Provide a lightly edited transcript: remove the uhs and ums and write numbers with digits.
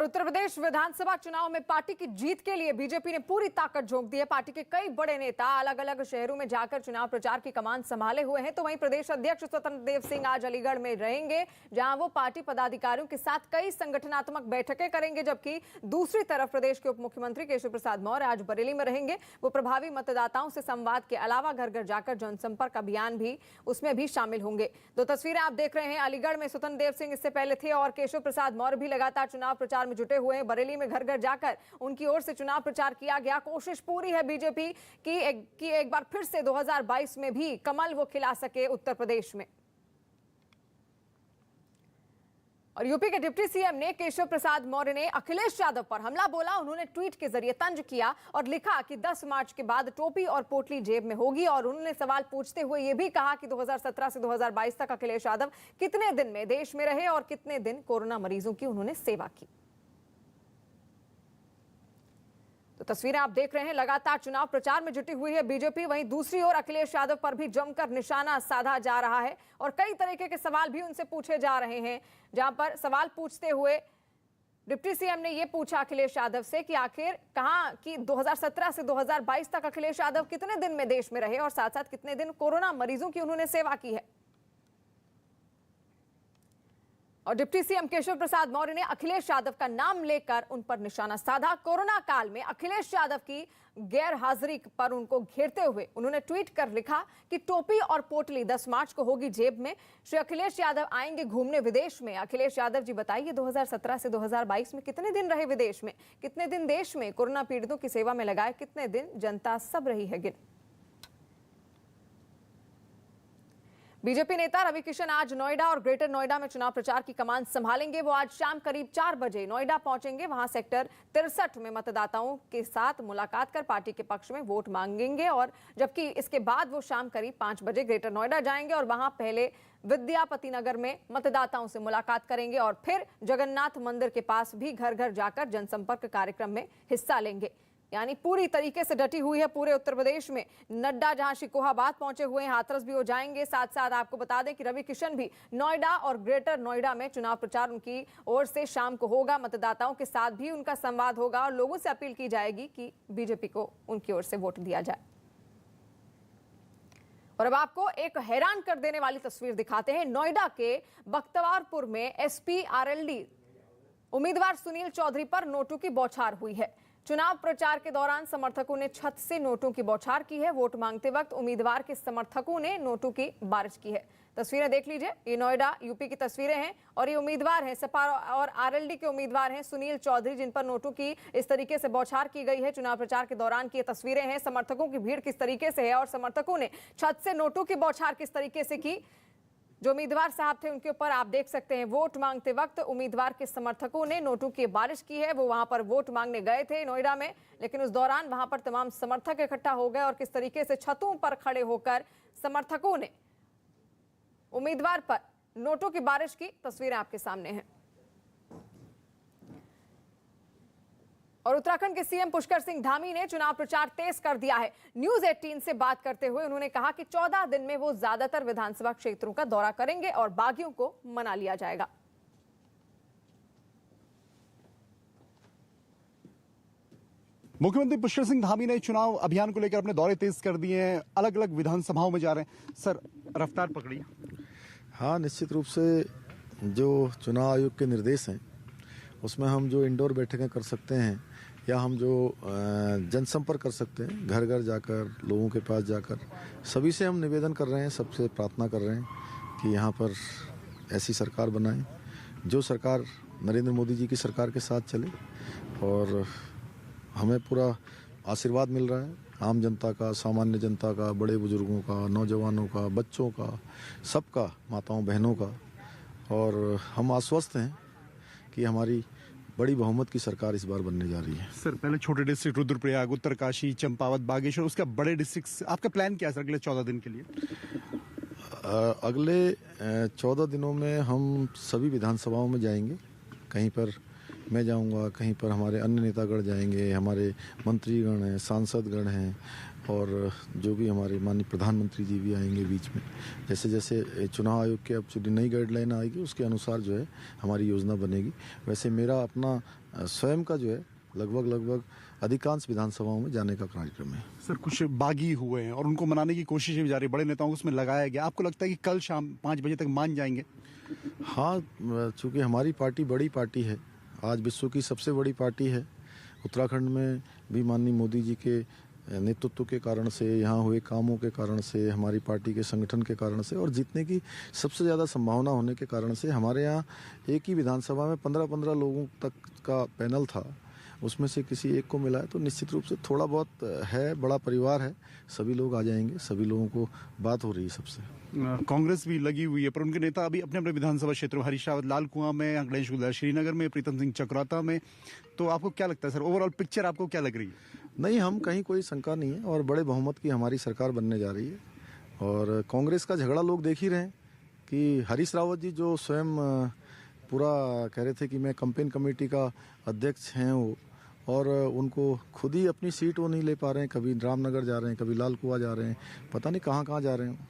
उत्तर प्रदेश विधानसभा चुनाव में पार्टी की जीत के लिए बीजेपी ने पूरी ताकत झोंक दी है। पार्टी के कई बड़े नेता अलग अलग शहरों में जाकर चुनाव प्रचार की कमान संभाले हुए हैं। तो वहीं प्रदेश अध्यक्ष स्वतंत्र देव सिंह आज अलीगढ़ में रहेंगे, जहां वो पार्टी पदाधिकारियों के साथ कई संगठनात्मक बैठकें करेंगे। जबकि दूसरी तरफ प्रदेश के उप मुख्यमंत्री केशव प्रसाद मौर्य आज बरेली में रहेंगे। वो प्रभावी मतदाताओं से संवाद के अलावा घर घर जाकर जनसंपर्क अभियान भी उसमें भी शामिल होंगे। दो तस्वीरें आप देख रहे हैं। अलीगढ़ में स्वतंत्र देव सिंह इससे पहले थे और केशव प्रसाद मौर्य भी लगातार चुनाव प्रचार में जुटे हुए हैं। बरेली में घर घर जाकर उनकी ओर से चुनाव प्रचार किया गया। कोशिश पूरी है बीजेपी की एक बार फिर से 2022 में भी कमल वो खिला सके उत्तर प्रदेश में। और यूपी के डिप्टी सीएम ने केशव प्रसाद मौर्य ने अखिलेश यादव पर हमला बोला। उन्होंने ट्वीट के जरिए तंज किया और लिखा कि 10 मार्च के बाद टोपी और पोटली जेब में होगी। और उन्होंने सवाल पूछते हुए यह भी कहा कि 2017 से 2022 तक अखिलेश यादव कितने दिन में देश में रहे और कितने दिन कोरोना मरीजों की उन्होंने सेवा की। तो तस्वीरें आप देख रहे हैं। लगातार चुनाव प्रचार में जुटी हुई है बीजेपी। वहीं दूसरी ओर अखिलेश यादव पर भी जमकर निशाना साधा जा रहा है और कई तरीके के सवाल भी उनसे पूछे जा रहे हैं। जहां पर सवाल पूछते हुए डिप्टी सीएम ने यह पूछा अखिलेश यादव से कि आखिर कहां कि 2017 से 2022 तक अखिलेश यादव कितने दिन में देश में रहे और साथ साथ कितने दिन कोरोना मरीजों की उन्होंने सेवा की है। और डिप्टी सीएम केशव प्रसाद मौर्य ने अखिलेश यादव का नाम लेकर उन पर निशाना साधा। कोरोना काल में अखिलेश यादव की गैर हाजिरी पर उनको घेरते हुए उन्होंने ट्वीट कर लिखा कि टोपी और पोटली 10 मार्च को होगी जेब में। श्री अखिलेश यादव आएंगे घूमने विदेश में। अखिलेश यादव जी बताइए 2017 से 2022 में कितने दिन रहे विदेश में, कितने दिन देश में कोरोना पीड़ितों की सेवा में लगाए, कितने दिन जनता सब रही है गिन। बीजेपी नेता रवि किशन आज नोएडा और ग्रेटर नोएडा में चुनाव प्रचार की कमान संभालेंगे। वो आज शाम करीब 4 बजे नोएडा पहुंचेंगे। वहां सेक्टर 63 में मतदाताओं के साथ मुलाकात कर पार्टी के पक्ष में वोट मांगेंगे। और जबकि इसके बाद वो शाम करीब 5 बजे ग्रेटर नोएडा जाएंगे और वहां पहले विद्यापति नगर में मतदाताओं से मुलाकात करेंगे और फिर जगन्नाथ मंदिर के पास भी घर घर जाकर जनसंपर्क कार्यक्रम में हिस्सा लेंगे। यानी पूरी तरीके से डटी हुई है पूरे उत्तर प्रदेश में। नड्डा जहां शिकोहाबाद पहुंचे हुए हैं, हाथरस भी हो जाएंगे। साथ साथ आपको बता दें कि रवि किशन भी नोएडा और ग्रेटर नोएडा में चुनाव प्रचार उनकी ओर से शाम को होगा। मतदाताओं के साथ भी उनका संवाद होगा और लोगों से अपील की जाएगी कि बीजेपी को उनकी ओर से वोट दिया जाए। और अब आपको एक हैरान कर देने वाली तस्वीर दिखाते हैं। नोएडा के बख्तवारपुर में एसपी आरएलडी उम्मीदवार सुनील चौधरी पर नोटों की बौछार हुई है। चुनाव प्रचार के दौरान समर्थकों ने छत से नोटों की बौछार की है। वोट मांगते वक्त उम्मीदवार के समर्थकों ने नोटों की बारिश की है। तस्वीरें देख लीजिए। ये नोएडा यूपी की तस्वीरें हैं और ये उम्मीदवार हैं, सपा और आरएलडी के उम्मीदवार हैं सुनील चौधरी, जिन पर नोटों की इस तरीके से बौछार की गई है। चुनाव प्रचार के दौरान की ये तस्वीरें हैं। समर्थकों की भीड़ किस तरीके से है और समर्थकों ने छत से नोटों की बौछार किस तरीके से की। जो उम्मीदवार साहब थे उनके ऊपर आप देख सकते हैं वोट मांगते वक्त उम्मीदवार के समर्थकों ने नोटों की बारिश की है। वो वहां पर वोट मांगने गए थे नोएडा में, लेकिन उस दौरान वहां पर तमाम समर्थक इकट्ठा हो गए और किस तरीके से छतों पर खड़े होकर समर्थकों ने उम्मीदवार पर नोटों की बारिश की तस्वीरें आपके सामने हैं। और उत्तराखंड के सीएम पुष्कर सिंह धामी ने चुनाव प्रचार तेज कर दिया है। न्यूज 18 से बात करते हुए उन्होंने कहा कि 14 दिन में वो ज्यादातर विधानसभा क्षेत्रों का दौरा करेंगे और बागियों को मना लिया जाएगा। मुख्यमंत्री पुष्कर सिंह धामी ने चुनाव अभियान को लेकर अपने दौरे तेज कर दिए हैं। अलग अलग विधानसभाओं में जा रहे हैं। सर, रफ्तार पकड़ी। हाँ, निश्चित रूप से जो चुनाव आयोग के निर्देश हैं उसमें हम जो इंडोर बैठकें कर सकते हैं या हम जो जनसंपर्क कर सकते हैं, घर घर जाकर लोगों के पास जाकर, सभी से हम निवेदन कर रहे हैं, सबसे प्रार्थना कर रहे हैं कि यहाँ पर ऐसी सरकार बनाएं जो सरकार नरेंद्र मोदी जी की सरकार के साथ चले। और हमें पूरा आशीर्वाद मिल रहा है आम जनता का, सामान्य जनता का, बड़े बुजुर्गों का, नौजवानों का, बच्चों का, सबका, माताओं बहनों का। और हम आश्वस्त हैं कि हमारी बड़ी बहुमत की सरकार इस बार बनने जा रही है। सर, पहले छोटे डिस्ट्रिक्ट रुद्रप्रयाग, उत्तरकाशी, चंपावत, बागेश्वर, उसका बड़े डिस्ट्रिक्ट, आपका प्लान क्या है सर अगले 14 दिन के लिए? अगले 14 दिनों में हम सभी विधानसभाओं में जाएंगे। कहीं पर मैं जाऊंगा, कहीं पर हमारे अन्य नेतागण जाएंगे, हमारे मंत्रीगण हैं, सांसदगण हैं, और जो भी हमारे माननीय प्रधानमंत्री जी भी आएंगे बीच में। जैसे जैसे चुनाव आयोग के अब जो नई गाइडलाइन आएगी उसके अनुसार जो है हमारी योजना बनेगी। वैसे मेरा अपना स्वयं का जो है लगभग अधिकांश विधानसभाओं में जाने का कार्यक्रम है। सर कुछ बागी हुए हैं और उनको मनाने की कोशिशें भी जारी, बड़े नेताओं को उसमें लगाया गया, आपको लगता है कि कल शाम 5 बजे तक मान जाएंगे? हाँ, चूँकि हमारी पार्टी बड़ी पार्टी है, आज विश्व की सबसे बड़ी पार्टी है। उत्तराखंड में भी माननीय मोदी जी के नेतृत्व के कारण से, यहाँ हुए कामों के कारण से, हमारी पार्टी के संगठन के कारण से और जीतने की सबसे ज़्यादा संभावना होने के कारण से हमारे यहाँ एक ही विधानसभा में 15-15 लोगों तक का पैनल था, उसमें से किसी एक को मिला है। तो निश्चित रूप से थोड़ा बहुत है, बड़ा परिवार है, सभी लोग आ जाएंगे, सभी लोगों को बात हो रही है सबसे। कांग्रेस भी लगी हुई है पर उनके नेता अभी अपने अपने विधानसभा क्षेत्रों, हरीश रावत लाल कुआं में, गणेश गुलजार श्रीनगर में, प्रीतम सिंह चक्राता में। तो आपको क्या लगता है सर, ओवरऑल पिक्चर आपको क्या लग रही है? नहीं, हम कहीं कोई शंका नहीं है और बड़े बहुमत की हमारी सरकार बनने जा रही है। और कांग्रेस का झगड़ा लोग देख ही रहे हैं कि हरीश रावत जी जो स्वयं पूरा कह रहे थे कि मैं कैंपेन कमेटी का अध्यक्ष हैं वो, और उनको खुद ही अपनी सीट वो नहीं ले पा रहे हैं, कभी रामनगर जा रहे हैं, कभी लाल कुआं जा रहे हैं, पता नहीं कहाँ कहाँ जा रहे हैं।